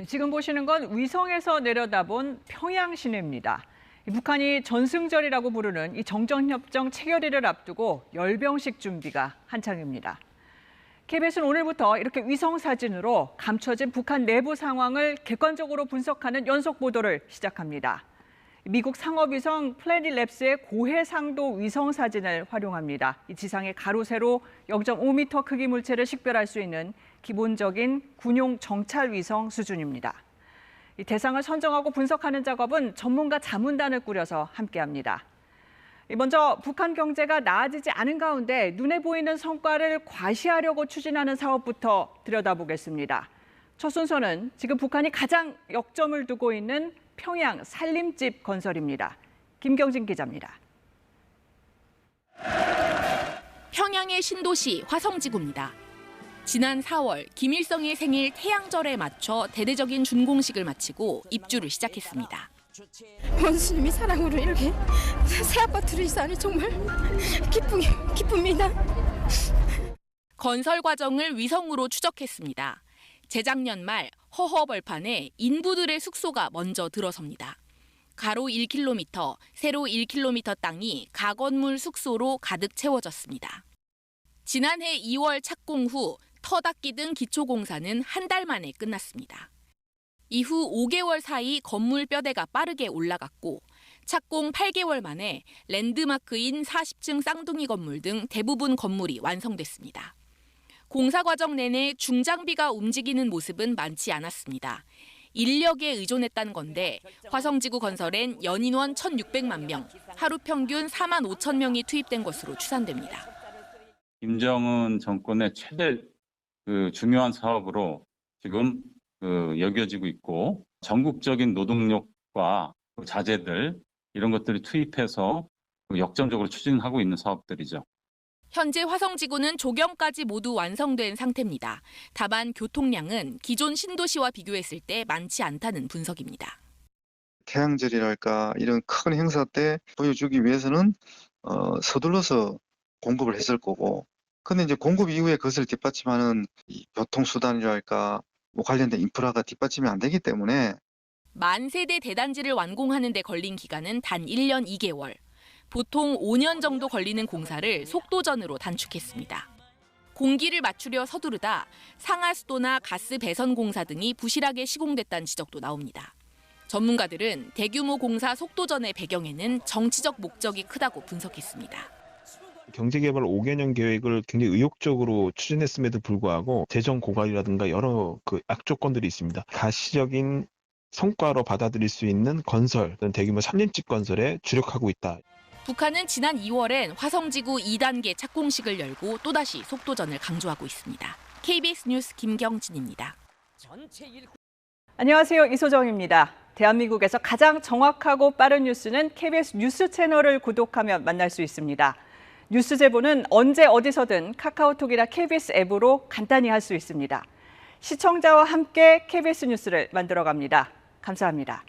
지금 보시는 건 위성에서 내려다본 평양 시내입니다. 북한이 전승절이라고 부르는 이 정전협정 체결일을 앞두고 열병식 준비가 한창입니다. KBS는 오늘부터 이렇게 위성 사진으로 감춰진 북한 내부 상황을 객관적으로 분석하는 연속 보도를 시작합니다. 미국 상업위성 플래닛랩스의 고해상도 위성 사진을 활용합니다. 이 지상의 가로 세로 0.5m 크기 물체를 식별할 수 있는 기본적인 군용 정찰 위성 수준입니다. 이 대상을 선정하고 분석하는 작업은 전문가 자문단을 꾸려서 함께합니다. 먼저 북한 경제가 나아지지 않은 가운데 눈에 보이는 성과를 과시하려고 추진하는 사업부터 들여다보겠습니다. 첫 순서는 지금 북한이 가장 역점을 두고 있는 평양 살림집 건설입니다. 김경진 기자입니다. 평양의 신도시 화성지구입니다. 지난 4월 김일성의 생일 태양절에 맞춰 대대적인 준공식을 마치고 입주를 시작했습니다. 원수님이 사랑으로 이렇게 새 아파트를 있사니 정말 기쁩니다. 건설 과정을 위성으로 추적했습니다. 재작년 말 허허벌판에 인부들의 숙소가 먼저 들어섭니다. 가로 1km, 세로 1km 땅이 가건물 숙소로 가득 채워졌습니다. 지난해 2월 착공 후 터닦기 등 기초공사는 한 달 만에 끝났습니다. 이후 5개월 사이 건물 뼈대가 빠르게 올라갔고 착공 8개월 만에 랜드마크인 40층 쌍둥이 건물 등 대부분 건물이 완성됐습니다. 공사 과정 내내 중장비가 움직이는 모습은 많지 않았습니다. 인력에 의존했다는 건데 화성지구 건설엔 연인원 1,600만 명, 하루 평균 4만 5천 명이 투입된 것으로 추산됩니다. 김정은 정권의 최대 중요한 사업으로 지금 여겨지고 있고 전국적인 노동력과 자재들 이런 것들을 투입해서 역점적으로 추진하고 있는 사업들이죠. 현재 화성지구는 조경까지 모두 완성된 상태입니다. 다만 교통량은 기존 신도시와 비교했을 때 많지 않다는 분석입니다. 태양절이랄까 이런 큰 행사 때 보여주기 위해서는 서둘러서 공급을 했을 거고, 근데 이제 공급 이후에 그것을 뒷받침하는 이 교통수단이랄까 관련된 인프라가 뒷받침이 안 되기 때문에 만세대 대단지를 완공하는 데 걸린 기간은 단 1년 2개월. 보통 5년 정도 걸리는 공사를 속도전으로 단축했습니다. 공기를 맞추려 서두르다 상하수도나 가스 배선 공사 등이 부실하게 시공됐다는 지적도 나옵니다. 전문가들은 대규모 공사 속도전의 배경에는 정치적 목적이 크다고 분석했습니다. 경제개발 5개년 계획을 굉장히 의욕적으로 추진했음에도 불구하고 재정 고갈이라든가 여러 악조건들이 있습니다. 가시적인 성과로 받아들일 수 있는 건설, 대규모 살림집 건설에 주력하고 있다. 북한은 지난 2월엔 화성지구 2단계 착공식을 열고 또다시 속도전을 강조하고 있습니다. KBS 뉴스 김경진입니다. 안녕하세요. 이소정입니다. 대한민국에서 가장 정확하고 빠른 뉴스는 KBS 뉴스 채널을 구독하면 만날 수 있습니다. 뉴스 제보는 언제 어디서든 카카오톡이나 KBS 앱으로 간단히 할 수 있습니다. 시청자와 함께 KBS 뉴스를 만들어갑니다. 감사합니다.